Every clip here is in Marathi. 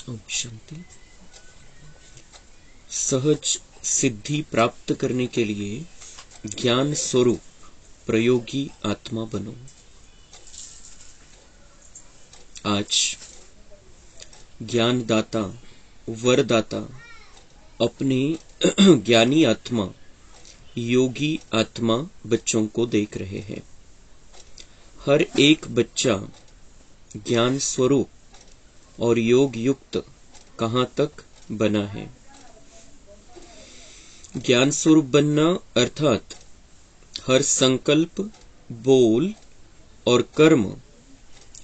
ओम शांति। सहज सिद्धि प्राप्त करने के लिए ज्ञान स्वरूप प्रयोगी आत्मा बनो। आज ज्ञानदाता वरदाता अपने ज्ञानी आत्मा योगी आत्मा बच्चों को देख रहे हैं। हर एक बच्चा ज्ञान स्वरूप और योग युक्त कहां तक बना है। ज्ञान स्वरूप बनना अर्थात हर संकल्प, बोल और कर्म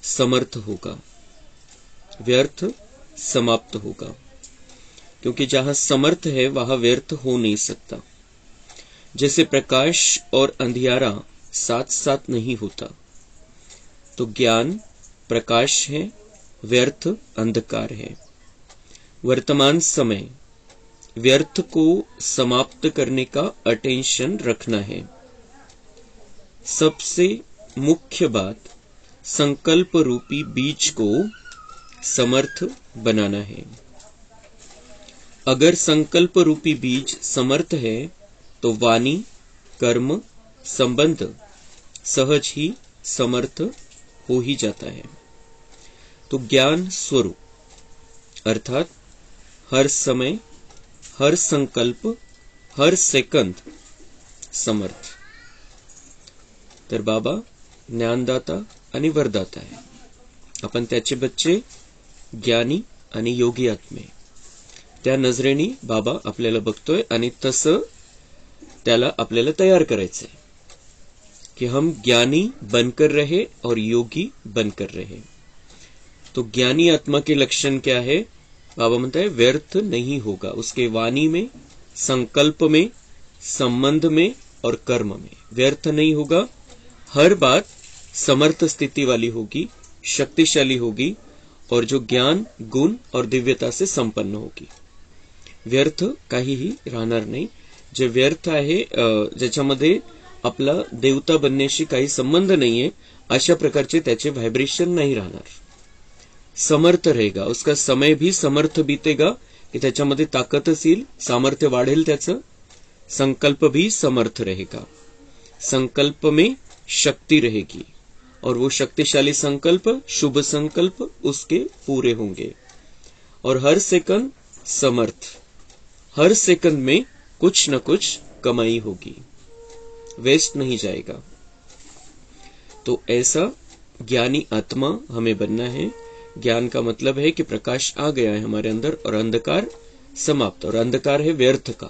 समर्थ होगा, व्यर्थ समाप्त होगा, क्योंकि जहां समर्थ है वहां व्यर्थ हो नहीं सकता। जैसे प्रकाश और अंधियारा साथ साथ नहीं होता, तो ज्ञान प्रकाश है, व्यर्थ अंधकार है। वर्तमान समय व्यर्थ को समाप्त करने का अटेंशन रखना है। सबसे मुख्य बात संकल्प रूपी बीज को समर्थ बनाना है। अगर संकल्प रूपी बीज समर्थ है तो वाणी, कर्म, संबंध सहज ही समर्थ हो ही जाता है। तो ज्ञान स्वरूप अर्थात हर समय, हर संकल्प, हर सेकंद समर्थ। तर बाबा ज्ञानदाता आणि वरदाता आहे। आपण त्याचे बच्चे ज्ञानी आणि योगी आत्मे, त्या नजरेने बाबा आपल्याला बघतोय आणि तसं त्याला आपल्याला तयार करायचंय कि हम ज्ञानी बनकर रहे और योगी बनकर रहे। तो ज्ञानी आत्मा के लक्षण क्या है? बाबा म्हणता है व्यर्थ नहीं होगा उसके वाणी में, संकल्प में, संबंध में और कर्म में व्यर्थ नहीं होगा। हर बात समर्थ स्थिति वाली होगी, शक्तिशाली होगी और जो ज्ञान, गुण और दिव्यता से संपन्न होगी। व्यर्थ काहीही राहणार नाही। जे व्यर्थ आहे ज्याच्यामध्ये आपला देवता बनण्याशी काही संबंध नाहीये, अशा प्रकारचे त्याचे व्हायब्रेशन नहीं राहणार। समर्थ रहेगा, उसका समय भी समर्थ बीतेगा कि त्याच्यामध्ये ताकदच येईल, सामर्थ्य वाढेल त्याचं। संकल्प भी समर्थ रहेगा, संकल्प में शक्ति रहेगी और वो शक्तिशाली संकल्प, शुभ संकल्प उसके पूरे होंगे। और हर सेकंड समर्थ, हर सेकंड में कुछ न कुछ कमाई होगी, वेस्ट नहीं जाएगा। तो ऐसा ज्ञानी आत्मा हमें बनना है। ज्ञान का मतलब है कि प्रकाश आ गया है हमारे अंदर और अंधकार समाप्त, और अंधकार है व्यर्थ का।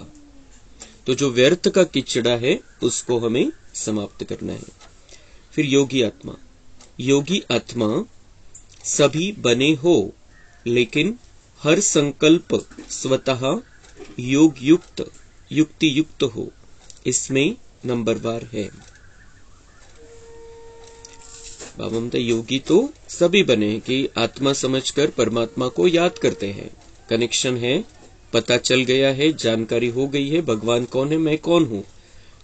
तो जो व्यर्थ का किचड़ा है उसको हमें समाप्त करना है। फिर योगी आत्मा, योगी आत्मा सभी बने हो लेकिन हर संकल्प स्वतः योग युक्त, युक्ति युक्त हो, इसमें नंबरवार है। बाबा म्हणते योगी तो सभी बने हैं कि आत्मा समझकर परमात्मा को याद करते हैं। कनेक्शन है, पता चल गया है, जानकारी हो गई है भगवान कौन है, मैं कौन हूं,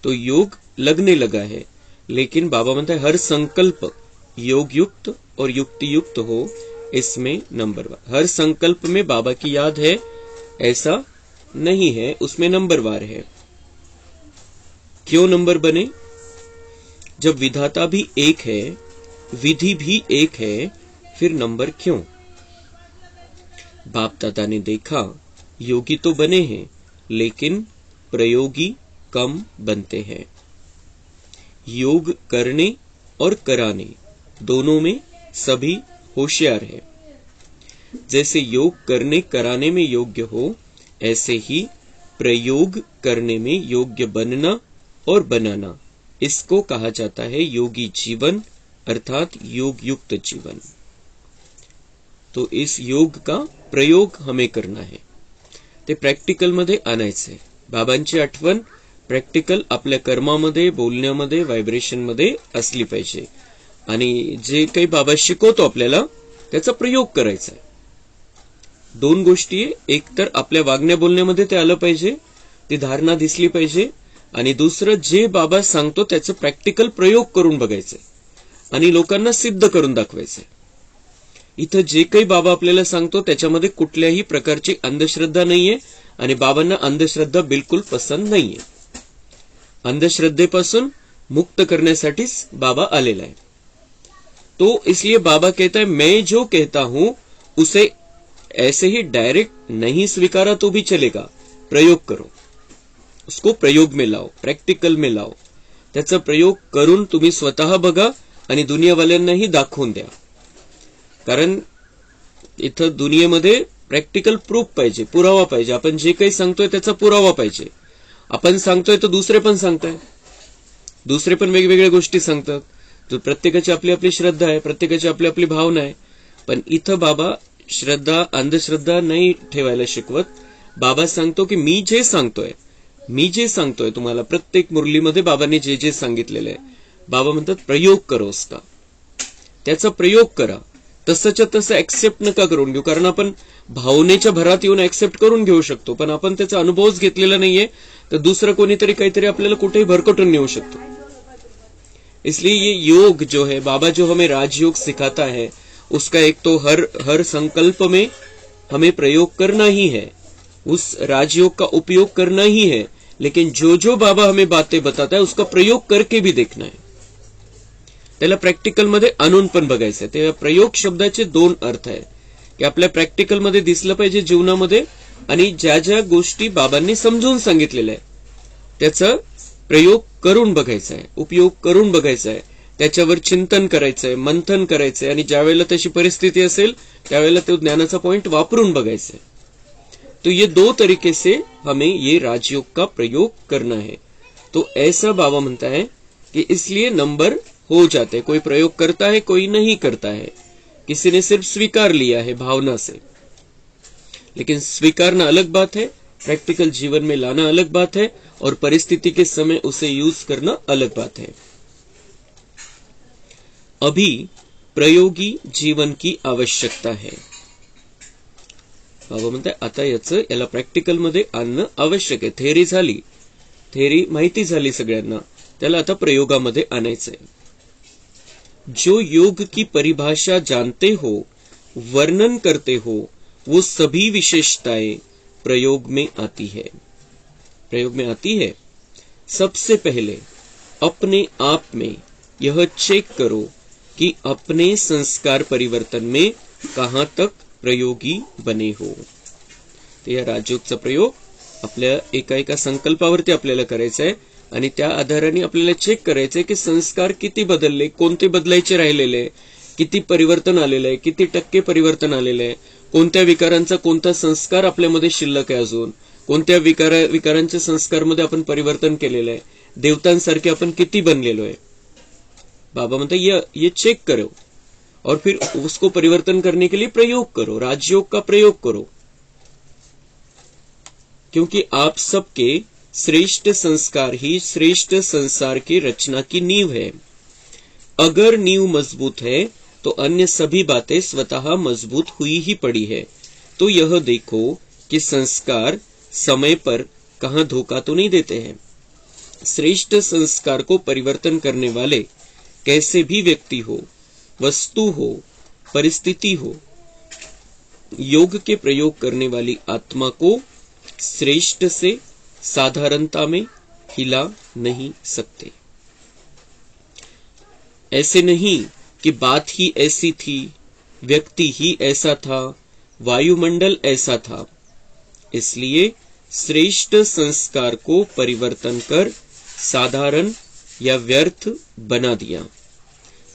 तो योग लगने लगा है। लेकिन बाबा म्हणते हर संकल्प योग युक्त और युक्ति युक्त हो, इसमें नंबरवार। हर संकल्प में बाबा की याद है ऐसा नहीं है, उसमें नंबरवार है। क्यों नंबर बने? जब विधाता भी एक है, विधि भी एक है, फिर नंबर क्यों? बाप दादा ने देखा योगी तो बने हैं लेकिन प्रयोगी कम बनते हैं। योग करने और कराने दोनों में सभी होशियार है। जैसे योग करने कराने में योग्य हो, ऐसे ही प्रयोग करने में योग्य बनना और बनाना, इसको कहा जाता है योगी जीवन अर्थात योग युक्त जीवन। तो इस योग का प्रयोग हमें करना है, ते प्रॅक्टिकल मध्ये आणायचंय। बाबांची आठवण प्रॅक्टिकल आपल्या कर्मामध्ये, बोलण्यामध्ये, व्हायब्रेशन मध्ये असली पाहिजे आणि जे काही बाबा शिकवतो आपल्याला त्याचा प्रयोग करायचा आहे। दोन गोष्टी आहे, एक तर आपल्या वागण्या बोलण्यामध्ये ते आलं पाहिजे, ती धारणा दिसली पाहिजे, आणि दुसरं जे बाबा सांगतो त्याचं प्रॅक्टिकल प्रयोग करून बघायचंय आणि लोकांना सिद्ध करून दाखवायचंय। इथं जे काही बाबा आपल्याला सांगतो त्याच्यामध्ये कुठल्याही प्रकारची अंधश्रद्धा नाहीये आणि बाबांना अंधश्रद्धा बिलकुल पसंत नाहीये. अंधश्रद्धेपासून मुक्त करण्यासाठीच बाबा आलेला है. तो इसलिए बाबा कहता है मैं जो कहता हूं उसे ऐसे ही डायरेक्ट नहीं स्वीकारा तो भी चलेगा, प्रयोग करो, उसको प्रयोग में लाओ, प्रॅक्टिकल में लाओ. त्याचा प्रयोग करून तुम्ही स्वतः बघा आणि दुनियावाल्यांनाही दाखवून द्या. कारण इथं दुनियेमध्ये प्रॅक्टिकल प्रूफ पाहिजे, पुरावा पाहिजे. आपण जे काही सांगतोय त्याचा पुरावा पाहिजे. आपण सांगतोय तर दुसरे पण सांगताय, दुसरे पण वेगवेगळ्या गोष्टी सांगतात. जो प्रत्येकाची आपली आपली श्रद्धा आहे, प्रत्येकाची आपली आपली भावना आहे. पण इथं बाबा श्रद्धा अंधश्रद्धा नाही ठेवायला शिकवत. बाबा सांगतो की मी जे सांगतोय तुम्हाला प्रत्येक मुरलीमध्ये बाबांनी जे जे सांगितलेलं आहे, बाबा म्हणतात प्रयोग करो उसका, त्याचा प्रयोग करा. तसंच्या तसं ऍक्सेप्ट नका करून घेऊ. कारण आपण भावनेच्या भरात येऊन ऍक्सेप्ट करून घेऊ शकतो, पण आपण त्याचा अनुभवच घेतलेला नाहीये तर दुसरं कोणीतरी काहीतरी आपल्याला कुठेही भरकटून नेऊ शकतो. इसलिए ये योग जो है, बाबा जो हमें राजयोग सिखाता है, उसका एक तो हर संकल्प में हमें प्रयोग करना ही है, उस राजयोग का उपयोग करना ही है. लेकिन जो जो बाबा हमें बातें बताता है उसका प्रयोग करके भी देखना है. त्याला प्रॅक्टिकल मध्ये आणून पण बघायचं आहे. त्या प्रयोग शब्दाचे दोन अर्थ आहे की आपल्या प्रॅक्टिकल मध्ये दिसलं पाहिजे जीवनामध्ये, आणि ज्या ज्या गोष्टी बाबांनी समजून सांगितलेल्या आहे त्याचा प्रयोग करून बघायचा आहे, उपयोग करून बघायचा आहे, त्याच्यावर चिंतन करायचं आहे, मंथन करायचं आहे. आणि ज्या वेळेला तशी परिस्थिती असेल त्यावेळेला तो ज्ञानाचा पॉइंट वापरून बघायचा आहे. तो ये दो तरीके से हमें ये राजयोग का प्रयोग करना है. तो ऐसा बाबा म्हणता है कि इसलिए नंबर हो जाते हैं. कोई प्रयोग करता है, कोई नहीं करता है. किसी ने सिर्फ स्वीकार लिया है भावना से, लेकिन स्वीकारना अलग बात है, प्रैक्टिकल जीवन में लाना अलग बात है, और परिस्थिति के समय उसे यूज करना अलग बात है. अभी प्रयोगी जीवन की आवश्यकता है. बाबा म्हणताय आता याला प्रॅक्टिकल मध्ये आणणं आवश्यक आहे. थेअरी झाली, थेअरी माहिती झाली सगळ्यांना, त्याला आता प्रयोगामध्ये आणायचंय. जो योग की परिभाषा जानते हो, वर्णन करते हो, वो सभी विशेषताएं प्रयोग में आती है. प्रयोग में आती है. सबसे पहले अपने आप में यह चेक करो कि अपने संस्कार परिवर्तन में कहां तक प्रयोगी बने हो. तर या राजयोगचा प्रयोग आपल्या एका संकल्पावरती आपल्याला करायचा आहे आणि त्या आधाराने आपल्याला चेक करायचंय की संस्कार किती बदलले, कोणते बदलायचे राहिलेले, किती परिवर्तन आलेलं आहे, किती टक्के परिवर्तन आलेलं आहे, कोणत्या विकारांचा कोणता संस्कार आपल्यामध्ये शिल्लक आहे, अजून कोणत्या विकारांच्या संस्कारमध्ये आपण परिवर्तन केलेलं आहे, देवतांसारखे आपण किती बनलेलो आहे. बाबा म्हणतात ये चेक करो और फिर उसको परिवर्तन करने के लिए प्रयोग करो, राजयोग का प्रयोग करो. क्योंकि आप सबके श्रेष्ठ संस्कार ही श्रेष्ठ संसार की रचना की नींव है. अगर नींव मजबूत है तो अन्य सभी बातें स्वतः मजबूत हुई ही पड़ी है. तो यह देखो कि संस्कार समय पर कहां धोखा तो नहीं देते हैं. श्रेष्ठ संस्कार को परिवर्तन करने वाले कैसे भी व्यक्ति हो, वस्तु हो, परिस्थिति हो, योग के प्रयोग करने वाली आत्मा को श्रेष्ठ से साधारणता में हिला नहीं सकते. ऐसे नहीं कि बात ही ऐसी थी, व्यक्ति ही ऐसा था, वायुमंडल ऐसा था, इसलिए श्रेष्ठ संस्कार को परिवर्तन कर साधारण या व्यर्थ बना दिया.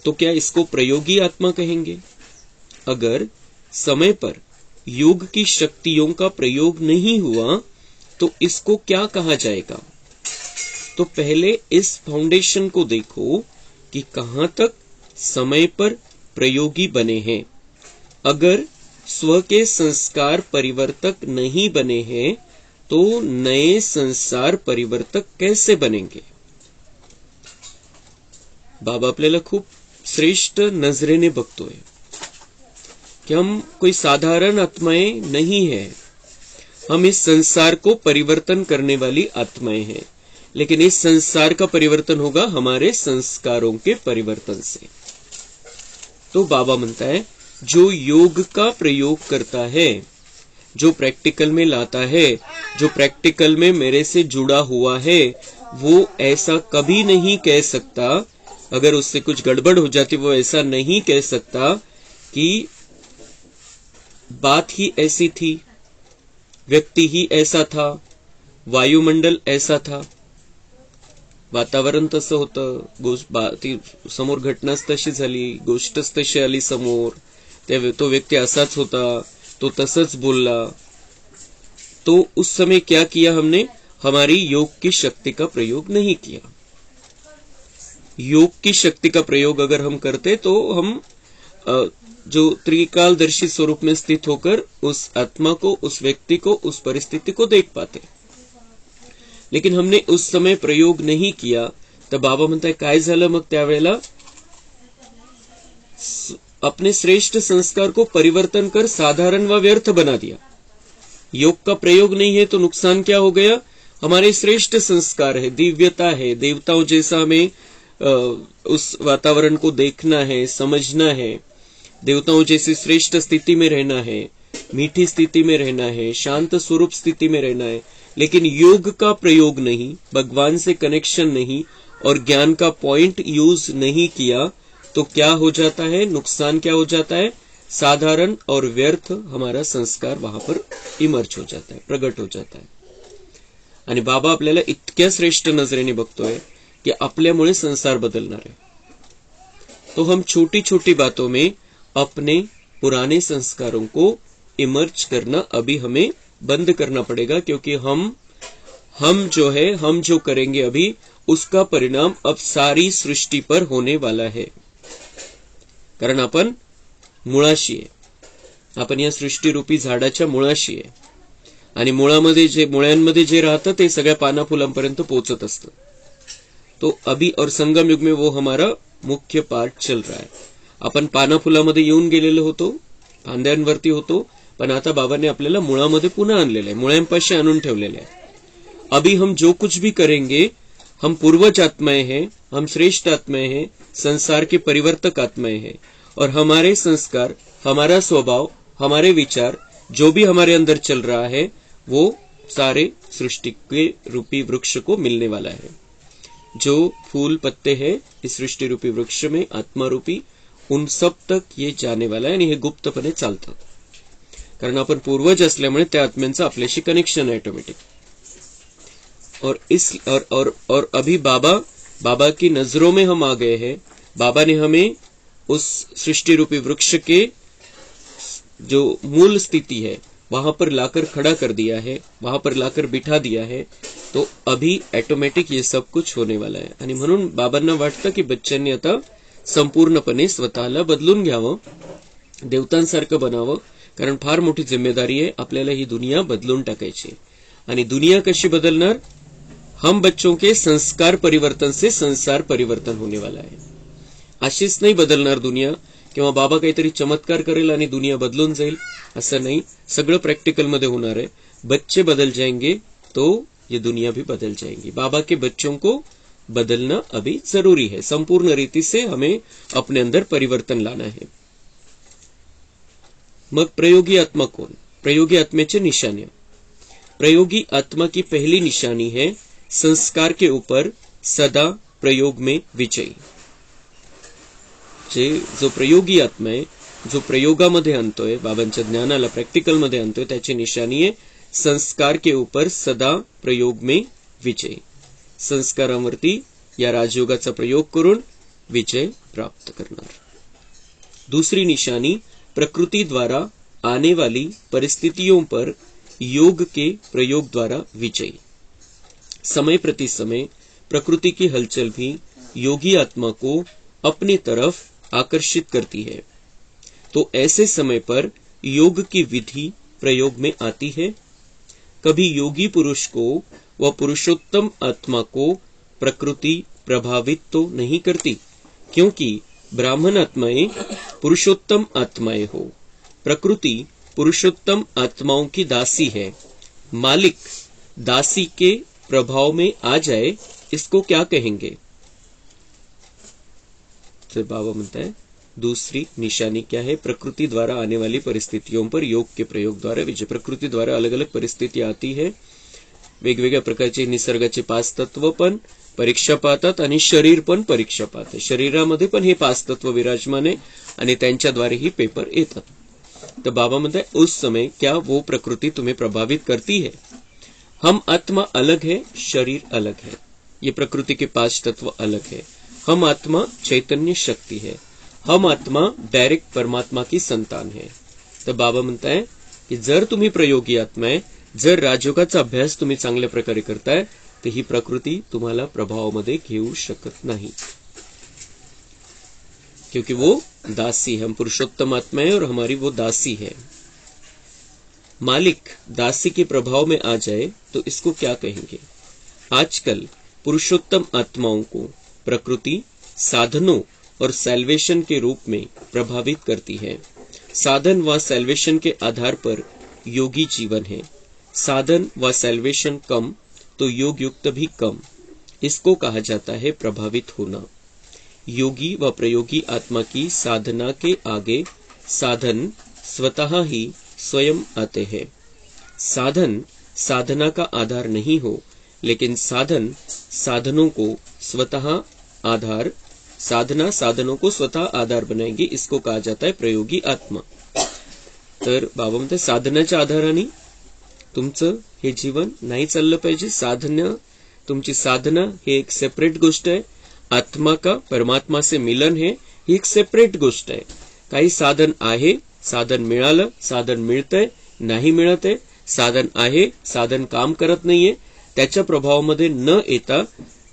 तो क्या इसको प्रयोगी आत्मा कहेंगे? अगर समय पर योग की शक्तियों का प्रयोग नहीं हुआ तो इसको क्या कहा जाएगा? तो पहले इस फाउंडेशन को देखो कि कहां तक समय पर प्रयोगी बने हैं. अगर स्व के संस्कार परिवर्तक नहीं बने हैं तो नए संसार परिवर्तक कैसे बनेंगे? बाबा आपल्याला खूप श्रेष्ठ नजरेने बघतोय कि हम कोई साधारण आत्माएं नहीं है, हम इस संसार को परिवर्तन करने वाली आत्माएं हैं. लेकिन इस संसार का परिवर्तन होगा हमारे संस्कारों के परिवर्तन से. तो बाबा म्हणता है जो योग का प्रयोग करता है, जो प्रैक्टिकल में लाता है, जो प्रैक्टिकल में मेरे से जुड़ा हुआ है, वो ऐसा कभी नहीं कह सकता, अगर उससे कुछ गड़बड़ हो जाती वो ऐसा नहीं कह सकता कि बात ही ऐसी थी, व्यक्ति ही ऐसा था, वायुमंडल ऐसा था, वातावरण तसं होतं, समोर घटनाच तशी झाली, गोष्टच तशी आली समोर, तो व्यक्ति असाच होता, तो तसंच बोलला. तो उस समय क्या किया हमने? हमारी योग की शक्ति का प्रयोग नहीं किया. योग की शक्ति का प्रयोग अगर हम करते तो हम जो त्रिकालदर्शी स्वरूप में स्थित होकर उस आत्मा को, उस व्यक्ति को, उस परिस्थिति को देख पाते. लेकिन हमने उस समय प्रयोग नहीं किया. तर बाबा म्हणताय काय झालं मग त्यावेळेला? अपने श्रेष्ठ संस्कार को परिवर्तन कर साधारण व व्यर्थ बना दिया. योग का प्रयोग नहीं है तो नुकसान क्या हो गया? हमारे श्रेष्ठ संस्कार है, दिव्यता है, देवताओं जैसा हमें उस वातावरण को देखना है, समझना है, देवताओं जैसी श्रेष्ठ स्थिति में रहना है, मीठी स्थिति में रहना है, शांत स्वरूप स्थिति में रहना है, लेकिन योग का प्रयोग नहीं, भगवान से कनेक्शन नहीं और ज्ञान का पॉइंट यूज नहीं किया, तो क्या हो जाता है? नुकसान क्या हो जाता है? साधारण और व्यर्थ हमारा संस्कार वहां पर इमर्ज हो जाता है, प्रगट हो जाता है. आणि बाबा आपल्याला इतक्या श्रेष्ठ नजरेने बघतोय कि आपल्यामुळे संसार बदलणार है. तो हम छोटी छोटी बातों में अपने पुराने संस्कारों को इमर्ज करना अभी हमें बंद करना पड़ेगा, क्योंकि हम जो करेंगे अभी उसका परिणाम अब सारी सृष्टि पर होने वाला है. कारण आपण मुळाशी आहे, आपण या सृष्टीरूपी झाडाच्या मुळाशी आहे आणि मुळ्यांमध्ये जे राहतं ते सगळ्या पाना फुलांपर्यंत पोहोचत असतं. तो अभी और संगम युग में वो हमारा मुख्य पार्ट चल रहा है. आपण पाना फुलामध्ये येऊन गेलेलो होतो, फांद्यांवरती होतो, पण आता बाबांनी आपल्याला मुळामध्ये पुन्हा आणलेलं आहे, मुळ्यांपाशी आणून ठेवलेलं आहे. अभी हम जो कुछ भी करेंगे, हम पूर्वज आत्माएं हैं, हम श्रेष्ठ आत्माएं हैं, संसार के परिवर्तक आत्माएं हैं, और हमारे संस्कार, हमारा स्वभाव, हमारे विचार, जो भी हमारे अंदर चल रहा है, वो सारे सृष्टि के रूपी वृक्ष को मिलने वाला है. जो फूल पत्ते हैं इस सृष्टि रूपी वृक्ष में, आत्मा रूपी, उन सब तक ये जाने वाला है आणि हे गुप्तपणे चालतं. कारण आपण पूर्वज असल्यामुळे त्या आत्म्यांचं आपल्याशी कनेक्शन आहे ऑटोमेटिक. और अभी बाबा की नजरों में हम आ गए हैं. बाबा ने हमें उस सृष्टि रूपी वृक्ष के जो मूल स्थिति है वहां पर लाकर खड़ा कर दिया है, वहां पर लाकर बिठा दिया है. तो अभी ऑटोमॅटिक ये सब कुछ होने वाला है. आणि म्हणून बाबांना वाटतं की बच्चांनी आता संपूर्णपणे स्वतःला बदलून घ्यावं, देवतांसारखं बनावं, कारण फार मोठी जिम्मेदारी आहे आपल्याला ही दुनिया बदलून टाकायची. आणि दुनिया कशी बदलणार? हम बच्चों के संस्कार परिवर्तन से संसार परिवर्तन होने वाला है. अशीच नाही बदलणार दुनिया किंवा बाबा काहीतरी चमत्कार करेल आणि दुनिया बदलून जाईल, असं नाही. सगळं प्रॅक्टिकल मध्ये होणार है. बच्चे बदल जाएंगे तो ये दुनिया भी बदल जाएंगी. बाबा के बच्चों को बदलना अभी जरूरी है. संपूर्ण रीति से हमें अपने अंदर परिवर्तन लाना है. मग प्रयोगी आत्मा कौन? प्रयोगी आत्मेचे निशाने. प्रयोगी आत्मा की पहली निशानी है संस्कार के ऊपर सदा प्रयोग में विजयी. जो प्रयोगी आत्मा आहे, जो प्रयोगामध्ये आणतोय, बाबांच्या ज्ञानाला प्रॅक्टिकल मध्ये आणतोय, त्याची निशानी आहे संस्कार के ऊपर सदा प्रयोग में विजय. संस्कारांवरती या राजयोगाचा प्रयोग करून विजय प्राप्त करणार. दूसरी निशानी प्रकृति द्वारा आने वाली परिस्थितियों पर योग के प्रयोग द्वारा विजय. समय प्रति समय प्रकृति की हलचल भी योगी आत्मा को अपनी तरफ आकर्षित करती है. तो ऐसे समय पर योग की विधि प्रयोग में आती है. कभी योगी पुरुष को व पुरुषोत्तम आत्मा को प्रकृति प्रभावित तो नहीं करती, क्योंकि ब्राह्मण आत्माएं पुरुषोत्तम आत्माएं हो. प्रकृति पुरुषोत्तम आत्माओं की दासी है. मालिक दासी के प्रभाव में आ जाए, इसको क्या कहेंगे? तो बाबा म्हणता है दूसरी निशानी क्या है? प्रकृति द्वारा आने वाली परिस्थितियों पर योग के प्रयोग द्वारा विजय. प्रकृती द्वारा अलग अलग परिस्थिती आती है. वेगवेगळ्या प्रकारचे निसर्गाचे 5 तत्व पण परीक्षा पाहतात आणि शरीर पण परीक्षा पाहते. शरीरामध्ये पण हे 5 तत्व विराजमान आहे आणि त्यांच्याद्वारे ही पेपर येतात. तो बाबा म्हणते उस समय क्या वो प्रकृति तुम्हें प्रभावित करती है? हम आत्मा अलग है, शरीर अलग है. ये प्रकृति के 5 तत्व अलग है. हम आत्मा चैतन्य शक्ति है. हम आत्मा डायरेक्ट परमात्मा की संतान है. तर बाबा म्हणताय की जर तुम्ही प्रयोगी आत्मा आहे, जर राजयोगाचा अभ्यास तुम्ही चांगल्या प्रकारे करताय, तर ही प्रकृति तुम्हाला प्रभावामध्ये घेऊ शकत नाही. क्योंकि वो दासी है. हम पुरुषोत्तम आत्मा है और हमारी वो दासी है. मालिक दासी के प्रभाव में आ जाए तो इसको क्या कहेंगे? आजकल पुरुषोत्तम आत्माओं को प्रकृति साधनों और सैल्वेशन के रूप में प्रभावित करती है. साधन व सैल्वेशन के आधार पर योगी जीवन है. साधन व सैल्वेशन कम तो योग युक्त भी कम. इसको कहा जाता है प्रभावित होना. योगी व प्रयोगी आत्मा की साधना के आगे साधन स्वतः ही स्वयं आते हैं. साधन साधना का आधार नहीं हो, लेकिन साधन साधनों को स्वतः आधार साधना साधनों को स्वतः आधार बनाएगी. इसको कहा जाता है प्रयोगी आत्मा. तर बाबा म्हणते साधनाच्या आधाराने तुमचं हे जीवन नाही चाललं पाहिजे. तुमची साधना हे एक सेपरेट गोष्ट आहे. आत्मा का परमात्मा से मिलन है, ही एक सेपरेट गोष्ट आहे. काही साधन आहे, साधन मिळालं, साधन मिळतंय, नाही मिळत आहे, साधन आहे, साधन काम करत नाहीये, त्याच्या प्रभावामध्ये न येता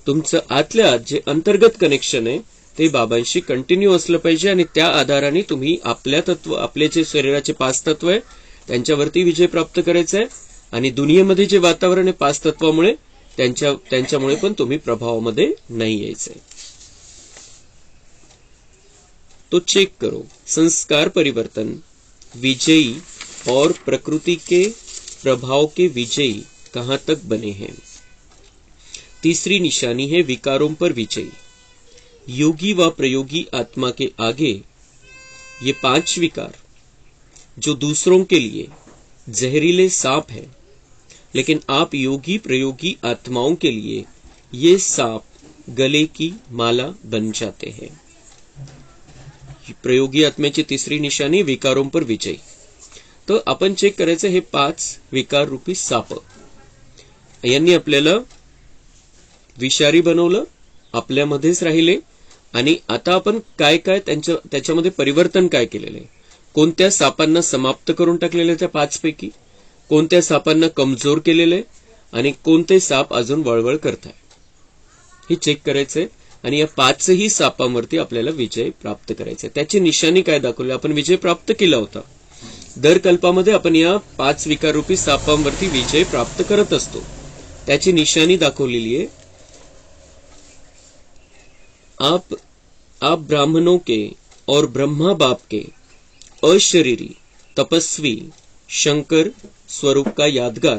तुमचं आतल्या आत जे अंतर्गत कनेक्शन आहे ते बाबांशी कंटिन्यू असलं पाहिजे. आणि त्या आधाराने तुम्ही आपले जे शरीराचे 5 तत्व आहे त्यांच्यावरती विजय प्राप्त करायचा आहे. आणि दुनियेमध्ये जे वातावरण आहे 5 तत्वामुळे त्यांच्यामुळे पण तुम्ही प्रभावामध्ये नाही यायचंय. तो चेक करो. संस्कार परिवर्तन विजयी और प्रकृति के प्रभाव के विजयी कहां तक बने हैं? तीसरी निशानी है विकारों पर विजयी. योगी व प्रयोगी आत्मा के आगे ये 5 विकार जो दूसरों के लिए जहरीले सांप है, लेकिन आप योगी प्रयोगी आत्माओं के लिए ये सांप गले की माला बन जाते हैं. प्रयोगी आत्म्याची तिसरी निशाणी विकारों पर विजय. तर आपण चेक करायचं हे 5 विकार रूपी साप यांनी आपल्याला विषारी बनवलं, आपल्यामध्येच राहिले. आणि आता आपण काय काय त्याच्यामध्ये परिवर्तन काय केलेले, कोणत्या सापांना समाप्त करून टाकलेले त्या 5 पैकी, कोणत्या सापांना कमजोर केलेले आणि कोणते साप अजून वळवळ करताय हे चेक करायचंय. आणि या 5ही सापांवरती आपल्याला विजय प्राप्त करायचा. त्याची निशाणी काय दाखवली? आपण विजय प्राप्त केला होता. दर कल्पामध्ये आपण या 5 विकार रूपी सापांवरती विजय प्राप्त करत असतो. त्याची निशाणी दाखवलेली आहे. आप ब्राह्मणों के और ब्रह्मा बाप के अशरीरी तपस्वी शंकर स्वरूप का यादगार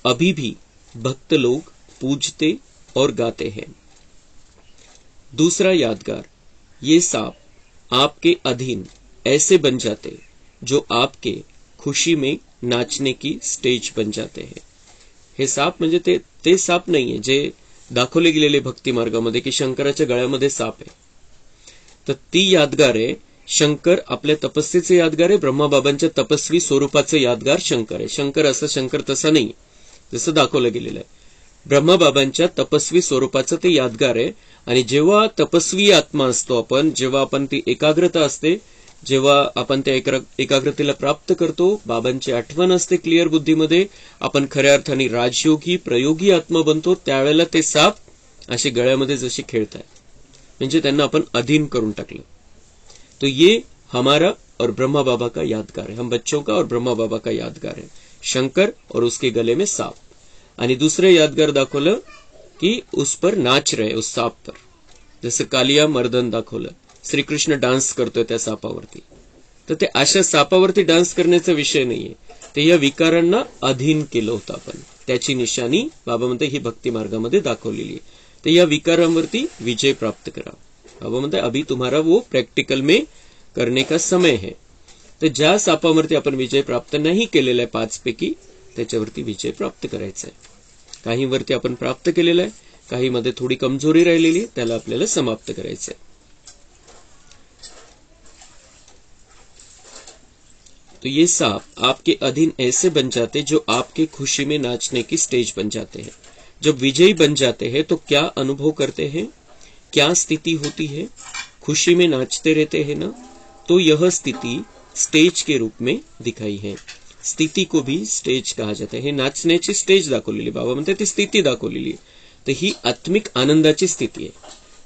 अभी भी भक्त लोग पूजते और गाते हैं. दूसरा यादगार, ये सांप आपके अधीन ऐसे बन जाते जो आपके खुशी में नाचने की स्टेज बन जाते हैं. हे साप म्हणजे ते साप नाहीये जे दाखवले गेलेले भक्ती मार्गामध्ये की शंकराच्या गळ्यामध्ये साप आहे. तर ती यादगार आहे. शंकर आपल्या तपस्येचे यादगार आहे. ब्रह्माबाबांच्या तपस्वी स्वरूपाचे यादगार शंकर आहे. शंकर तसा नाही जसं दाखवलं गेलेलं आहे. ब्रह्माबाबांच्या तपस्वी स्वरूपाचं ते यादगार आहे. आणि जेव्हा तपस्वी आत्मा असतो आपण, जेव्हा आपण ती एकाग्रता असते, जेव्हा आपण त्या एकाग्रतेला प्राप्त करतो, बाबांची आठवण असते क्लिअर बुद्धीमध्ये, आपण खऱ्या अर्थाने राजयोगी प्रयोगी आत्मा बनतो, त्यावेळेला ते साप असे गळ्यामध्ये जसे खेळतात, म्हणजे त्यांना आपण अधीन करून टाकलं. तो ये हमारा और ब्रह्मा बाबा का यादगार है. हम बच्चों का और ब्रह्मा बाबा का यादगार है. शंकर और उसके गले में सांप. आणि दुसरे यादगार दाखवलं की उस पर नाच रहे, उस सांप पर. जसं कालिया मर्दन दाखवलं, श्रीकृष्ण डान्स करतोय त्या सापावरती. तर ते अशा सापावरती डान्स करण्याचा विषय नाहीये, ते या विकारांना अधीन केलं होतं आपण. त्याची निशाणी बाबा म्हणते ही भक्ती मार्गामध्ये दाखवलेली आहे. तर या विकारांवरती विजय प्राप्त करा. बाबा म्हणते अभी तुम्हारा वो प्रैक्टिकल में करने का समय है. तर ज्या सापावरती आपण विजय प्राप्त नाही केलेला आहे 5 पैकी, त्याच्यावरती विजय प्राप्त करायचा आहे. काही वरती आपण प्राप्त केलेला आहे, काही मध्ये थोडी कमजोरी राहिलेली आहे, त्याला आपल्याला समाप्त करायचं आहे. तो ये सांप आपके अधीन ऐसे बन जाते जो आपके खुशी में नाचने की स्टेज बन जाते हैं. जब विजयी बन जाते हैं तो क्या अनुभव करते हैं, क्या स्थिति होती है? खुशी में नाचते रहते हैं ना, तो यह स्थिति स्टेज के रूप में दिखाई है. स्थिती को भी स्टेज कहा जाता है. हे नाचण्याची स्टेज दाखवलेली, बाबा म्हणतात ती स्थिती दाखवलेली. तर ही आत्मिक आनंदाची स्थिती आहे.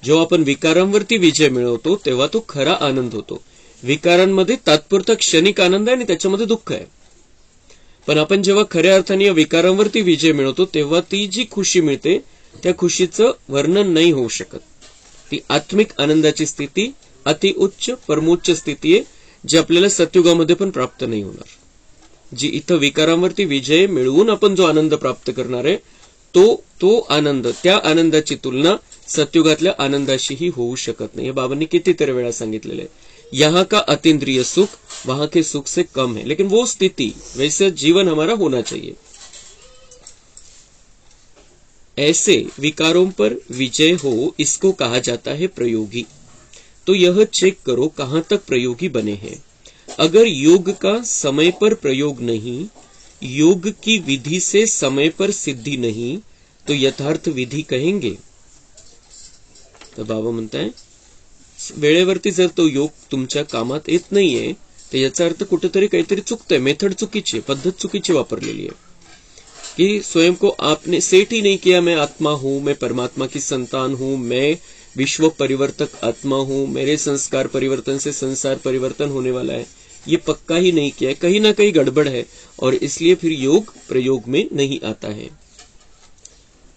जेव्हा आपण विकारांवरती विजय मिळवतो तेव्हा तो खरा आनंद होतो. विकारांमध्ये तात्पुरता क्षणिक आनंद आहे आणि त्याच्यामध्ये दुःख आहे. पण आपण जेव्हा खऱ्या अर्थाने या विकारांवरती विजय मिळवतो तेव्हा ती जी खुशी मिळते त्या खुशीचं वर्णन नाही होऊ शकत. ती आत्मिक आनंदाची स्थिती अति उच्च परमोच्च स्थिती आहे, जी आपल्याला सत्युगामध्ये पण प्राप्त नाही होणार. जी इथं विकारांवरती विजय मिळवून आपण जो आनंद प्राप्त करणार आहे तो आनंद, त्या आनंदाची तुलना सत्युगातल्या आनंदाशीही होऊ शकत नाही. हे बाबांनी कितीतरी वेळा सांगितलेलं आहे. यहाँ का अतीन्द्रिय सुख वहां के सुख से कम है, लेकिन वो स्थिति, वैसे जीवन हमारा होना चाहिए. ऐसे विकारों पर विजय हो, इसको कहा जाता है प्रयोगी. तो यह चेक करो कहां तक प्रयोगी बने हैं. अगर योग का समय पर प्रयोग नहीं, योग की विधि से समय पर सिद्धि नहीं, तो यथार्थ विधि कहेंगे. तर बाबा म्हणताय वेळेवरती जर तो योग तुमच्या कामात येत नाहीये तर याचा अर्थ कुठेतरी काहीतरी चुकतंय. मेथड चुकीची आहे, पद्धत चुकीची वापरलेली आहे. कि स्वयं को आपने सेट ही नहीं किया, मैं आत्मा हूं, मैं परमात्मा की संतान हूं, मैं विश्व परिवर्तक आत्मा हूं, मेरे संस्कार परिवर्तन से संसार परिवर्तन होने वाला है, ये पक्का ही नहीं किया है. कहीं ना कहीं गड़बड़ है और इसलिए फिर योग प्रयोग में नहीं आता है.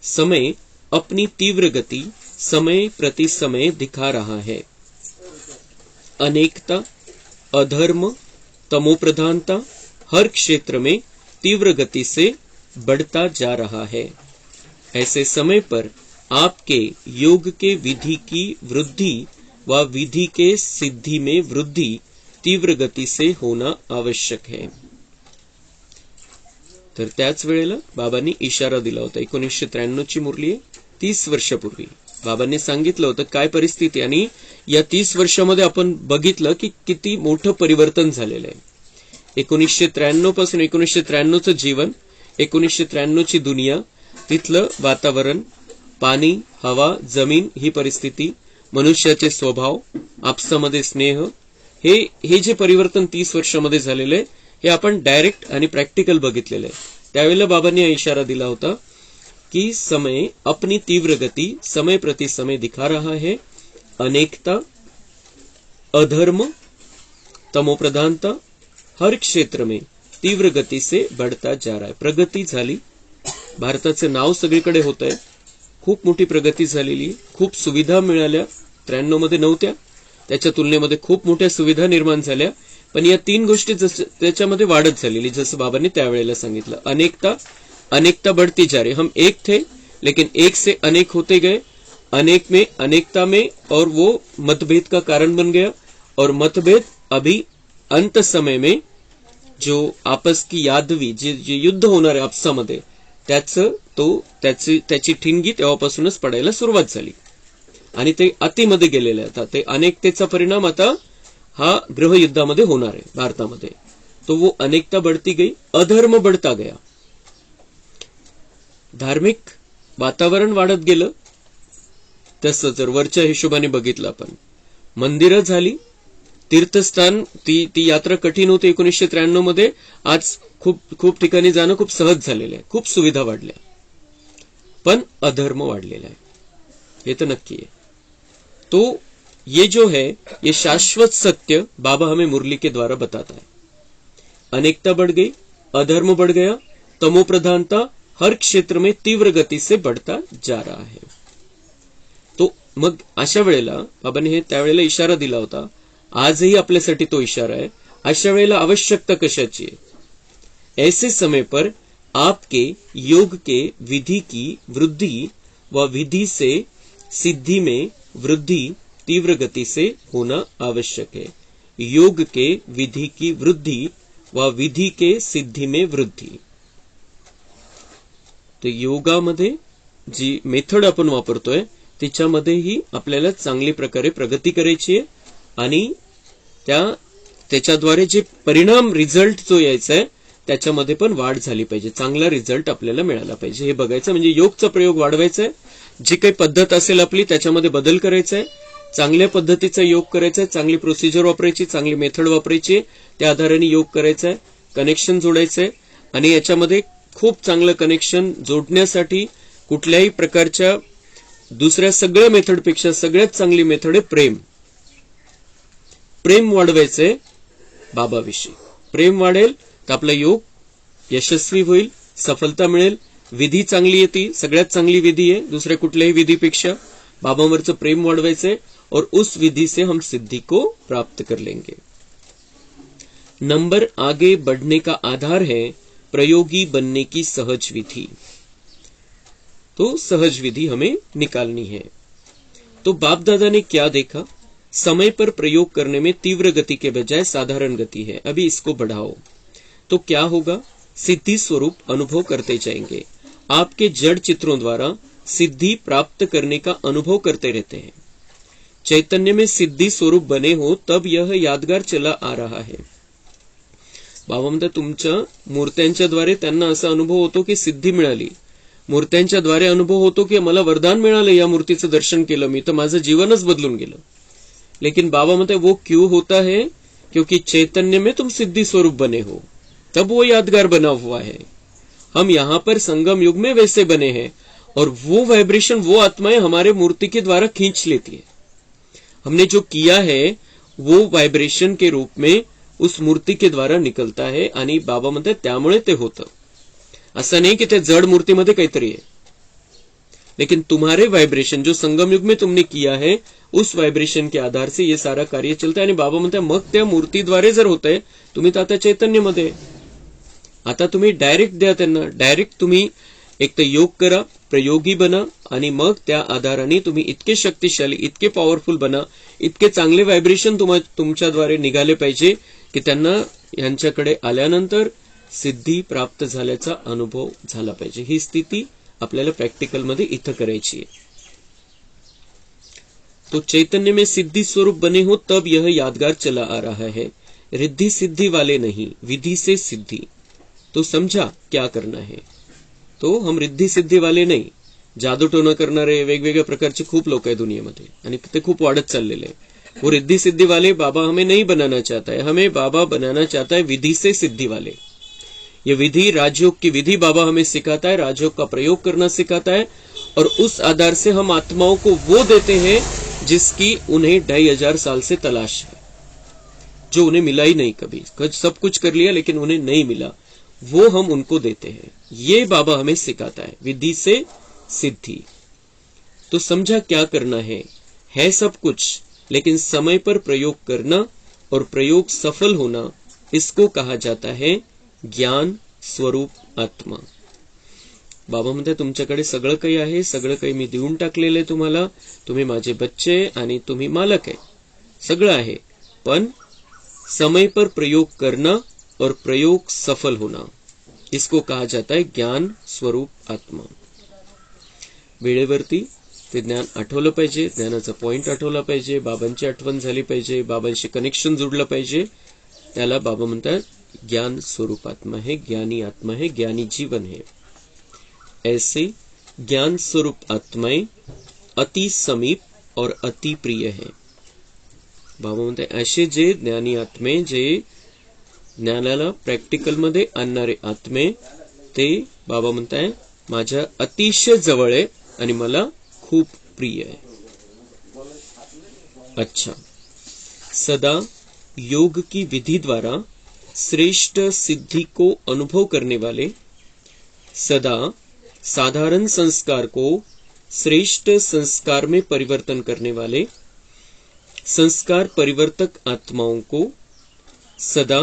समय अपनी तीव्र गति समय प्रति समय दिखा रहा है. अनेकता, अधर्म, तमोप्रधानता हर क्षेत्र में तीव्र गति से बढ़ता जा रहा है. ऐसे समय पर आपके योग के विधि की वृद्धि व विधि के सिद्धि में वृद्धि तीव्र गति से होना आवश्यक है. तर त्याच वेळेला बाबांनी इशारा दिला होता. 1993 ची मुरली आहे, 30 वर्षापूर्वी बाबांनी सांगितलं होतं काय परिस्थिती, आणि या 30 वर्षामध्ये आपण बघितलं की किती मोठं परिवर्तन झालेलं आहे. 1993 पासून 1993चं जीवन, 1993ची दुनिया, तिथलं वातावरण, पाणी, हवा, जमीन, ही परिस्थिती, मनुष्याचे स्वभाव, आपसामध्ये स्नेह, हे जे परिवर्तन 30 वर्षामध्ये झालेलं आहे हे आपण डायरेक्ट आणि प्रॅक्टिकल बघितलेलं आहे. त्यावेळेला बाबांनी हा इशारा दिला होता कि समय अपनी तीव्र गति समय प्रति समय दिखा रहा है. अनेकता, अधर्म, तमोप्रधानता हर क्षेत्र में तीव्र गति से बढ़ता जा रहा है. प्रगती झाली, भारताचं नाव सगळीकडे होतंय, खूप मोठी प्रगती झालेली, खूप सुविधा मिळाल्या, 93 मध्ये नव्हत्या, त्याच्या तुलनेमध्ये खूप मोठ्या सुविधा निर्माण झाल्या. पण या 3 गोष्टी त्याच्यामध्ये वाढत झालेली, जसं बाबांनी त्यावेळेला सांगितलं. अनेकता बढ़ती जा रही. हम एक थे लेकिन एक से अनेक होते गए, अनेक में अनेकता में, और वो मतभेद का कारण बन गया. और मतभेद अभी अंत समय में जो आपस की यादवी जे युद्ध होणार आहे आपसामध्ये, त्याची ठिणगी तेव्हापासूनच पडायला सुरुवात झाली आणि ते अतिमध्ये गेलेले आहेत. ते अनेकतेचा परिणाम आता हा गृहयुद्धामध्ये होणार आहे भारतामध्ये. तो वो अनेकता बढ़ती गई, अधर्म बढ़ता गया, धार्मिक वातावरण वाढत गेलं. तसं जर वरच्या हिशोबाने बघितलं आपण, मंदिरं झाली, तीर्थस्थान, ती यात्रा कठीण होती 1993 मध्ये. आज खूप ठिकाणी जाणं खूप सहज झालेलं आहे, खूप सुविधा वाढल्या, पण अधर्म वाढलेला आहे, हे तर नक्की आहे. तो ये जो है ये शाश्वत सत्य बाबा हमें मुरली के द्वारा बताता है. अनेकता बढ़ गई, अधर्म बढ़ गया, तमोप्रधानता हर क्षेत्र में तीव्र गति से बढ़ता जा रहा है. तो मग अशा वेळेला बाबांनी हे त्यावेळेला इशारा दिला होता, आजही आपल्यासाठी तो इशारा आहे. अशा वेळेला आवश्यकता कशाची आहे? ऐसे समय पर आपके योग के विधि की वृद्धि व विधि से सिद्धि में वृद्धि तीव्र गति से होना आवश्यक है. योग के विधि की वृद्धि व विधि के सिद्धि में वृद्धि। तर योगामध्ये जी मेथड आपण वापरतोय त्याच्यामध्येही आपल्याला चांगली प्रकारे प्रगती करायची आहे आणि त्याच्याद्वारे जे परिणाम रिझल्ट जो यायचा आहे त्याच्यामध्ये पण वाढ झाली पाहिजे, चांगला रिझल्ट आपल्याला मिळाला पाहिजे हे बघायचं। म्हणजे योगचा प्रयोग वाढवायचा आहे, जी काही पद्धत असेल आपली त्याच्यामध्ये बदल करायचा आहे, चांगल्या पद्धतीचा योग करायचा आहे, चांगली प्रोसिजर वापरायची, चांगली मेथड वापरायची, त्या आधाराने योग करायचा आहे, कनेक्शन जोडायचं आहे आणि याच्यामध्ये खूप चांगलं कनेक्शन जोडण्यासाठी कुठल्याही प्रकारच्या दुसऱ्या सगळ्या मेथडपेक्षा सगळ्यात चांगली मेथड आहे प्रेम। प्रेम वाढवायचंय बाबाविषयी, प्रेम वाढेल तर आपला योग यशस्वी होईल, सफलता मिळेल, विधी चांगली येते, सगळ्यात चांगली विधी आहे दुसऱ्या कुठल्याही विधीपेक्षा। बाबावरचं प्रेम वाढवायचंय और उस विधि से हम सिद्धि को प्राप्त कर लेंगे। नंबर आगे बढ़ने का आधार है प्रयोगी बनने की सहज विधि। तो सहज विधि हमें निकालनी है। तो बाप दादा ने क्या देखा, समय पर प्रयोग करने में तीव्र गति के बजाय साधारण गति है, अभी इसको बढ़ाओ। तो क्या होगा, सिद्धि स्वरूप अनुभव करते जाएंगे। आपके जड़ चित्रों द्वारा सिद्धि प्राप्त करने का अनुभव करते रहते हैं। चैतन्य में सिद्धि स्वरूप बने हो तब यह यादगार चला आ रहा है। बाबा म्हणतात तुमच्या मूर्त्यांच्याद्वारे त्यांना असा अनुभव होतो की सिद्धी मिळाली, मूर्त्यांच्याद्वारे अनुभव होतो की मला वरदान मिळालं, या मूर्तीचं दर्शन केलं मी तर माझं जीवनच बदलून गेलं। लेकिन बाबा म्हणते वो क्यों होता है, क्योंकि चैतन्य में तुम सिद्धि स्वरूप बने हो, तब वो यादगार बना हुआ है। हम यहाँ पर संगम युग में वैसे बने हैं और वो वाइब्रेशन, वो आत्माएं हमारे मूर्ति के द्वारा खींच लेती है। हमने जो किया है वो वाइब्रेशन के रूप में उस मूर्ति के द्वारा निकलता है आणि बाबा म्हणते त्यामुळे ते होतं। असं नाही की ते जड मूर्तीमध्ये काहीतरी आहे, लेकिन तुम्हारे वाइब्रेशन जो संगम युग में तुमने किया है उस वाइब्रेशन के आधार से ये सारा कार्य चलता है। आणि बाबा म्हणते मग त्या मूर्तीद्वारे जर होतंय, तुम्ही तर आता चैतन्यमध्ये, आता तुम्ही डायरेक्ट द्या त्यांना, डायरेक्ट तुम्ही एक तर योग करा, प्रयोगी बना आणि मग त्या आधाराने तुम्ही इतके शक्तिशाली, इतके पॉवरफुल बना, इतके चांगले व्हायब्रेशन तुमच्याद्वारे निघाले पाहिजे की त्यांना यांच्याकडे आल्यानंतर सिद्धी प्राप्त झाल्याचा अनुभव झाला पाहिजे। ही स्थिती आपल्याला प्रॅक्टिकल मध्ये इथं करायची आहे। तो चैतन्य में सिद्धि स्वरूप बने हो तब यह यादगार चला आ रहा है, रिद्धि सिद्धि वाले नहीं, विधि से सिद्धि। तो समझा क्या करना है। तो हम रिद्धी सिद्धी वाले नाही, जादू टोना करणारे वेगवेगळ्या प्रकारचे खूप लोक आहे दुनियेमध्ये आणि ते खूप वाढत चाललेले आहे। वो रिद्धी सिद्धि वाले बाबा हमें नहीं बनाना चाहता है, हमें बाबा बनाना चाहता है विधि से सिद्धि वाले। ये विधि, राजयोग की विधि बाबा हमें सिखाता है, राजयोग का प्रयोग करना सिखाता है और उस आधार से हम आत्माओं को वो देते हैं जिसकी उन्हें 2500 साल से तलाश है, जो उन्हें मिला ही नहीं कभी, सब कुछ कर लिया लेकिन उन्हें नहीं मिला, वो हम उनको देते हैं। ये बाबा हमें सिखाता है, विधि से सिद्धि। तो समझा क्या करना है सब कुछ, लेकिन समय पर प्रयोग करना और प्रयोग सफल होना, इसको कहा जाता है ज्ञान स्वरूप आत्मा। बाबा म्हणते तुमच्याकडे सगळं काही आहे, सगळं काही मी देऊन टाकलेलं आहे तुम्हाला, तुम्ही माझे बच्चे आणि तुम्ही मालक आहे, सगळं आहे, पण समय पर प्रयोग करना और प्रयोग सफल होना, इसको कहा जाता है ज्ञान स्वरूप आत्मा। वेळेवरती ते ज्ञान आठवलं पाहिजे, ज्ञानाचा पॉइंट आठवला पाहिजे, बाबांची आठवण झाली पाहिजे, बाबांशी कनेक्शन जुडलं पाहिजे, त्याला बाबा म्हणतात ज्ञान स्वरूप आत्मा है, ज्ञानी आत्मा है, ज्ञानी जीवन है। ऐसे ज्ञान स्वरूप आत्माएं अति समीप और अति प्रिय है। बाबा म्हणतात असे जे ज्ञानी आत्मे, जे ज्ञानाला प्रॅक्टिकल मध्ये आणणारे आत्मे, ते बाबा म्हणताय माझ्या अतिशय जवळ आहे आणि मला खूप प्रिय आहे। अच्छा, सदा योग की विधि द्वारा श्रेष्ठ सिद्धि को अनुभव करने वाले, सदा साधारण संस्कार को श्रेष्ठ संस्कार में परिवर्तन करने वाले, संस्कार परिवर्तक आत्माओं को सदा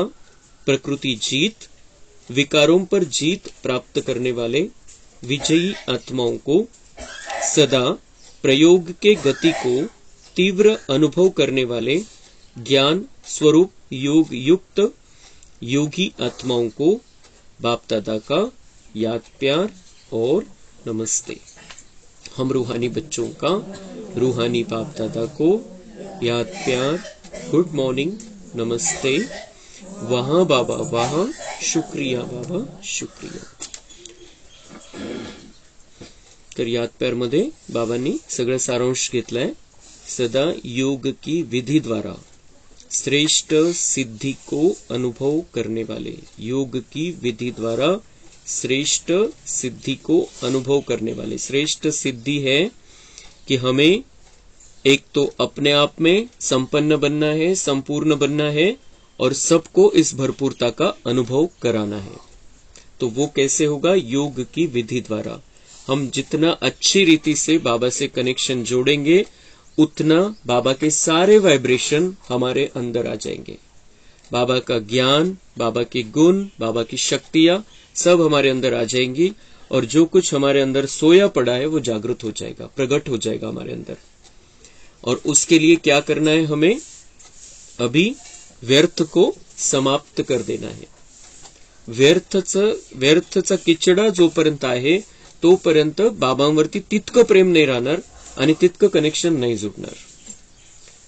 प्रकृति जीत, विकारों पर जीत प्राप्त करने वाले विजयी आत्माओं को सदा प्रयोग के गति को तीव्र अनुभव करने वाले ज्ञान स्वरूप योग युक्त योगी आत्माओं को बाप दादा का याद प्यार और नमस्ते। हम रूहानी बच्चों का रूहानी बाप दादा को याद प्यार, गुड मॉर्निंग, नमस्ते, वहां बाबा वहां, शुक्रिया बाबा शुक्रिया। तर याद प्यार मध्ये बाबांनी सगळं सारांश घेतलाय। सदा योग की विधि द्वारा श्रेष्ठ सिद्धि को अनुभव करने वाले, योग की विधि द्वारा श्रेष्ठ सिद्धि को अनुभव करने वाले। श्रेष्ठ सिद्धि है कि हमें एक तो अपने आप में संपन्न बनना है, संपूर्ण बनना है और सबको इस भरपूरता का अनुभव कराना है। तो वो कैसे होगा? योग की विधि द्वारा। हम जितना अच्छी रीति से बाबा से कनेक्शन जोड़ेंगे उतना बाबा के सारे वाइब्रेशन हमारे अंदर आ जाएंगे। बाबा का ज्ञान, बाबा के गुण, बाबा की शक्तियां सब हमारे अंदर आ जाएंगी और जो कुछ हमारे अंदर सोया पड़ा है वो जागृत हो जाएगा, प्रकट हो जाएगा हमारे अंदर। और उसके लिए क्या करना है? हमें अभी व्यर्थ को समाप्त कर देना है। व्यर्थचा किचडा जोपर्यंत आहे तोपर्यंत बाबांवरती तितकं प्रेम नाही राहणार आणि तितकं कनेक्शन नाही जुडणार।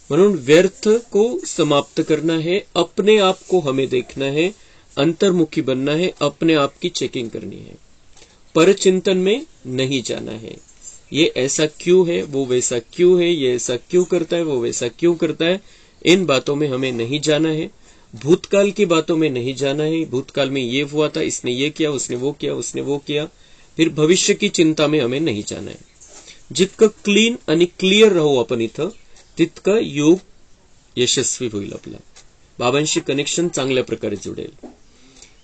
म्हणून व्यर्थ को समाप्त करना है, अपने आप को हमें देखना है, अंतर्मुखी बनना है, अपने आप की चेकिंग करनी है, परचिंतन में नहीं जाना है। ये ऐसा क्यों है, वो वैसा क्यों है, ये ऐसा क्यों करता है, वो वैसा क्यों करता है, इन बातों में हमें नहीं जाना है। भूतकाल की बातों में नहीं जाना है, भूतकाल में ये हुआ था, इसने ये किया, उसने वो किया, उसने वो किया। फिर भविष्य की चिंता में हमें नहीं जाना है। जितकं क्लीन आणि क्लिअर राहू आपण इथं तितकं योग यशस्वी होईल आपला, बाबांशी कनेक्शन चांगल्या प्रकारे जुडेल।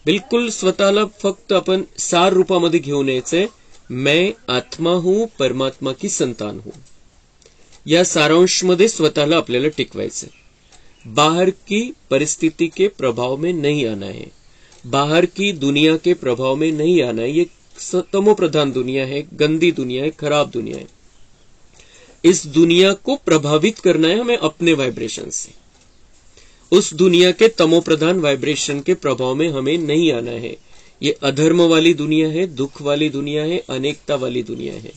बिलकुल स्वतःला फक्त आपण सार रूपामध्ये घेऊन यायचंय, मैं आत्मा हूं, परमात्मा की संतान हूं, या सारांश मध्ये स्वतःला आपल्याला टिकवायचंय। बाहर की परिस्थिति के प्रभाव में नहीं आना है, बाहर की दुनिया के प्रभाव में नहीं आना है। ये तमो प्रधान दुनिया है, गंदी दुनिया है, खराब दुनिया है। इस दुनिया को प्रभावित करना है हमें अपने वाइब्रेशन से। उस दुनिया के तमो प्रधान वाइब्रेशन के प्रभाव में हमें नहीं आना है। ये अधर्म वाली दुनिया है, दुख वाली दुनिया है, अनेकता वाली दुनिया है।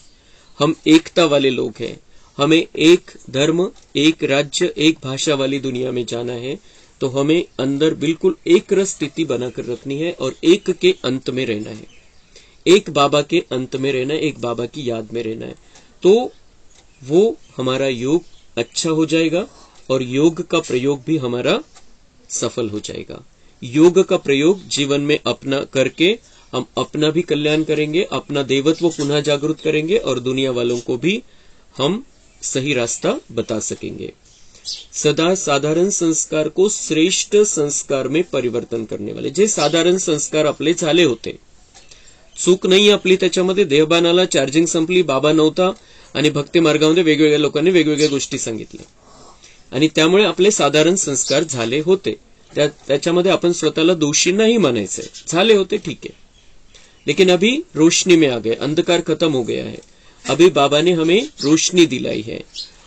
हम एकता वाले लोग हैं। हमें एक धर्म, एक राज्य, एक भाषा वाली दुनिया में जाना है। तो हमें अंदर बिल्कुल एक रस स्थिति बनाकर रखनी है और एक के अंत में रहना है, एक बाबा के अंत में रहना है, एक बाबा की याद में रहना है। तो वो हमारा योग अच्छा हो जाएगा और योग का प्रयोग भी हमारा सफल हो जाएगा। योग का प्रयोग जीवन में अपना करके हम अपना भी कल्याण करेंगे, अपना देवत्व पुनः जागृत करेंगे और दुनिया वालों को भी हम सही रास्ता बता सकेंगे। सदा साधारण संस्कार को श्रेष्ठ संस्कार में परिवर्तन करने वाले। जे साधारण संस्कार आपले झाले होते, चूक नाही आपली त्याच्यामध्ये, देहबान आला, चार्जिंग संपली, बाबा नव्हता आणि भक्ती मार्गामध्ये वेगवेगळ्या लोकांनी वेगवेगळ्या गोष्टी सांगितल्या आणि त्यामुळे आपले साधारण संस्कार झाले होते। त्याच्यामध्ये आपण स्वतःला दोषी नाही मानायचंय, झाले होते ठीक है, लेकिन अभी रोशनी में आ गए, अंधकार खत्म हो गया है। अभी बाबा ने हमें रोशनी दिलाई है,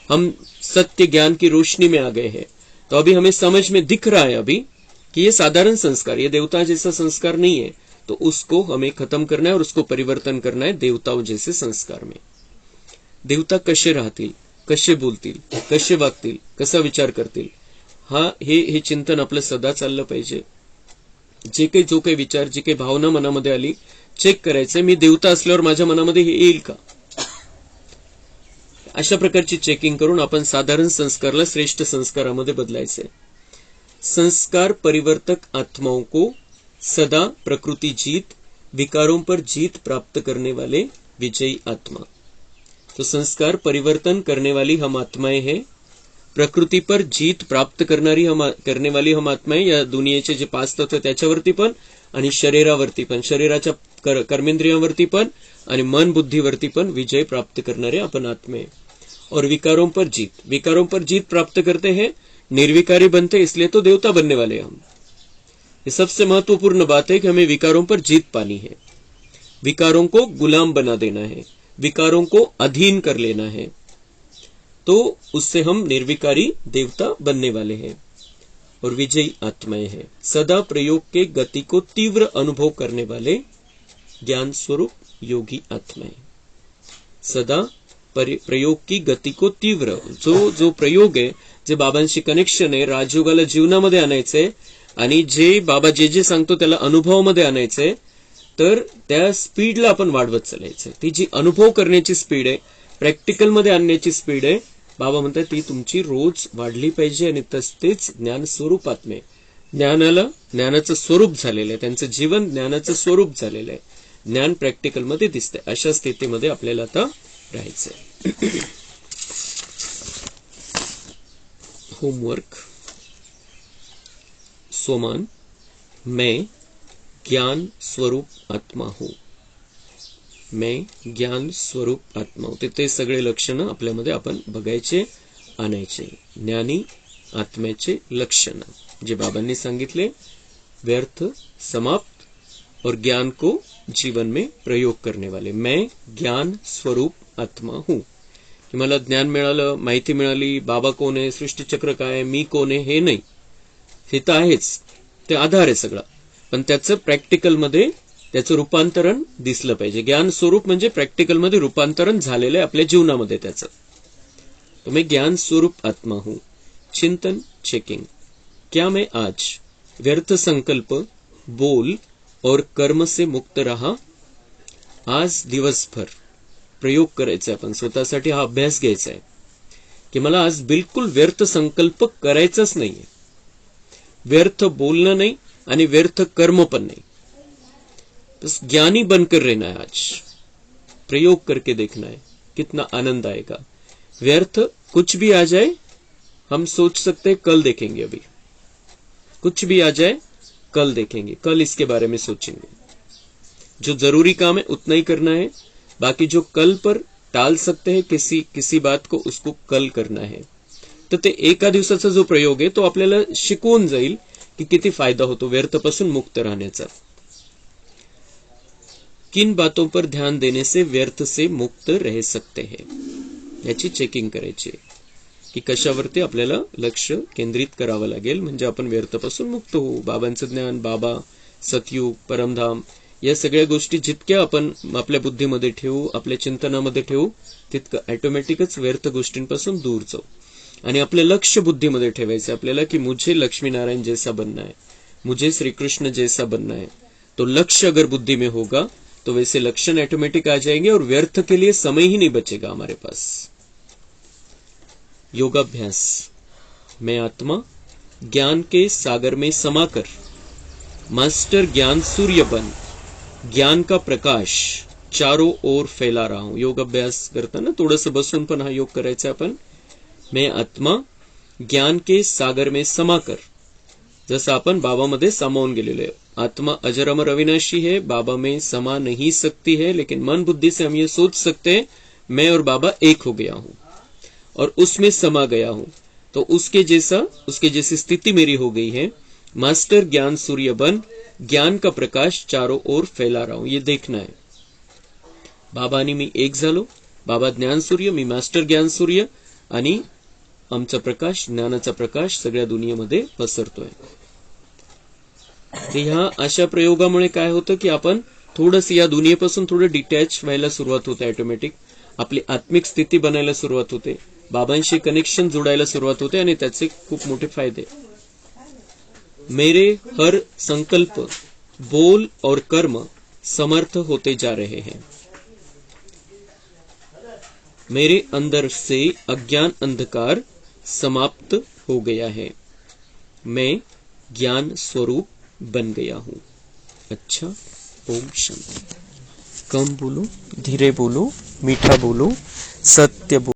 हम सत्य ज्ञान की रोशनी में आ गए हैं। तो अभी हमें समझ में दिख रहा है अभी कि ये साधारण संस्कार, ये देवता जैसा संस्कार नहीं है। तो उसको हमें खत्म करना है और उसको परिवर्तन करना है देवताओं जैसे संस्कार में। देवता कसे राहतील, कसे बोलतील, कसे वागतील, कसा विचार करतील, हे चिंतन आपलं सदा चाललं पाहिजे। जो काही विचार, जी काही भावना मनामध्ये आली चेक करायचंय, मी देवता असल्यावर माझ्या मनामध्ये हे येईल का, अशा प्रकारची चेकिंग करून आपण साधारण संस्कारला श्रेष्ठ संस्कारामध्ये बदलायचंय। संस्कार परिवर्तक आत्माओं को सदा प्रकृति जीत, विकारों पर जीत प्राप्त करने वाले विजयी आत्मा। तो संस्कार परिवर्तन करने वाली हम आत्माएं हैं, प्रकृति पर जीत प्राप्त करने वाली हम आत्माएं, या दुनियेचे जे पाच तत्व त्याच्यावरती पण आणि शरीरावरती पण, शरीराच्या कर्मेंद्रियांवरती पण आणि मन बुद्धीवरती पण विजय प्राप्त करणारे अपन आत्मे। और विकारों पर जीत प्राप्त करते हैं, निर्विकारी बनते, इसलिए तो देवता बनने वाले हम। ये सबसे महत्वपूर्ण बात है कि हमें विकारों पर जीत पानी है, विकारों को गुलाम बना देना है, विकारों को अधीन कर लेना है। तो उससे हम निर्विकारी देवता बनने वाले हैं। और विजयी आत्माएं हैं। सदा प्रयोग के गति को तीव्र अनुभव करने वाले ज्ञान स्वरूप योगी आत्माएं। सदा प्रयोग की गती को तीव्र, जो प्रयोग आहे, जे बाबांशी कनेक्शन आहे, राजयोगाला जीवनामध्ये आणायचंय आणि जे बाबा जे सांगतो त्याला अनुभवामध्ये आणायचंय, तर त्या स्पीडला आपण वाढवत चालायचं. ती जी अनुभव करण्याची स्पीड आहे, प्रॅक्टिकल मध्ये आणण्याची स्पीड आहे, बाबा म्हणतात ती तुमची रोज वाढली पाहिजे. आणि तेच ज्ञान स्वरूप आत्मे, ज्ञानाचं स्वरूप झालेलं आहे, त्यांचं जीवन ज्ञानाचं स्वरूप झालेलं आहे, ज्ञान प्रॅक्टिकल मध्ये दिसतंय. अशा स्थितीमध्ये आपल्याला आता राहायचंय. होमवर्क. सोमान, मैं ज्ञान स्वरूप आत्मा हूं. मैं ज्ञान स्वरूप आत्मा हूं. ते सगळे लक्षणं आपल्यामध्ये आपण बघायचे, आणायचे. ज्ञानी आत्म्याचे लक्षणं जे बाबांनी सांगितले, व्यर्थ, समाप्त और ज्ञान को जीवन में प्रयोग करने वाले. मैं ज्ञान स्वरूप आत्मा हूं. की मला ज्ञान मिळालं, माहिती मिळाली, बाबा कोण आहे, सृष्टीचक्र काय आहे, मी कोण आहे, हे नाही. हे तर आहेच, ते आधार आहे सगळा, पण त्याचं प्रॅक्टिकल मध्ये त्याचं रूपांतरण दिसलं पाहिजे. ज्ञान स्वरूप म्हणजे प्रॅक्टिकल मध्ये रूपांतरण झालेलं आहे आपल्या जीवनामध्ये त्याचं. तो मैं ज्ञान स्वरूप आत्मा हूं. चिंतन, चेकिंग. क्या मैं आज व्यर्थ संकल्प, बोल और कर्म से मुक्त रहा? आज दिवसभर प्रयोग करायचा आहे, आपण स्वतःसाठी हा अभ्यास घ्यायचा आहे की मला आज बिलकुल व्यर्थ संकल्प करायचाच नाहीये, व्यर्थ बोलणं नाही आणि व्यर्थ कर्म पण नाही. बस ज्ञानी बनकर रहना है. आज प्रयोग करके देखना है, कितना आनंद आएगा. व्यर्थ कुछ भी आ जाए, हम सोच सकते हैं कल देखेंगे, अभी कुछ भी आ जाए कल देखेंगे, कल इसके बारे में सोचेंगे. जो जरूरी काम है उतना ही करना है, बाकी जो कल पर टाल सकते हैं किसी बात को, उसको कल करना है. तर ते एका दिवसाचा जो प्रयोग आहे तो आपल्याला शिकवून जाईल की किती फायदा होतो व्यर्थपासून मुक्त राहण्याचा. किन बातों पर ध्यान देने से व्यर्थ से मुक्त रह सकते हैं, याची चेकिंग करायची की कशावरती आपल्याला लक्ष केंद्रित करावं लागेल म्हणजे आपण व्यर्थपासून मुक्त होऊ. बाबांचं ज्ञान, बाबा, सतयुग, परमधाम, या सगळ्या गोष्टी जितक्या आपण आपल्या बुद्धीमध्ये ठेवू, आपल्या चिंतनामध्ये ठेवू, तितकं ऑटोमॅटिकच व्यर्थ गोष्टींपासून दूर जाऊ. आणि आपलं लक्ष बुद्धीमध्ये ठेवायचं आपल्याला की मुझे लक्ष्मीनारायण जैसा बनना है, मुझे श्री कृष्ण जैसा बनना है. तो लक्ष्य अगर बुद्धि में होगा तो वैसे लक्षण ऑटोमेटिक आ जाएंगे और व्यर्थ के लिए समय ही नहीं बचेगा हमारे पास. योगाभ्यास. मैं आत्मा ज्ञान के सागर में समाकर मास्टर ज्ञान सूर्य बन ज्ञान का प्रकाश चारों ओर फैला रहा हूं. योग अभ्यास करताना थोडंसं बसून पण हा योग करायचा आपण. मैं आत्मा ज्ञान के सागर में समाकर, जसं आपण बाबामध्ये सामावून गेलेलो आहे. आत्मा अजर अमर अविनाशी है, बाबा में समा नहीं सकती है, लेकिन मन बुद्धि से हम ये सोच सकते हैं मैं और बाबा एक हो गया हूं और उसमें समा गया हूं. तो उसके जैसी स्थिति मेरी हो गई है. मास्टर ज्ञान सूर्य बन ज्ञान का प्रकाश चारों ओर फैला रहा हूं. ये देखना है. बाबा आणि मी एक झालो. बाबा ज्ञान सूर्य, मी मास्टर ज्ञान सूर्य, आणि आमचा प्रकाश, ज्ञानाचा प्रकाश सगळ्या दुनियेमध्ये पसरतोय. तर ह्या अशा प्रयोगामुळे काय होतं की आपण थोडंसं या दुनियेपासून थोडं डिटॅच व्हायला सुरुवात होते. ऑटोमॅटिक आपली आत्मिक स्थिती बनायला सुरुवात होते, बाबांशी कनेक्शन जोडायला सुरुवात होते आणि त्याचे खूप मोठे फायदे. मेरे हर संकल्प, बोल और कर्म समर्थ होते जा रहे हैं. मेरे अंदर से अज्ञान अंधकार समाप्त हो गया है. मैं ज्ञान स्वरूप बन गया हूं. अच्छा, ओम शांति. कम बोलो, धीरे बोलो, मीठा बोलो, सत्य बोलो.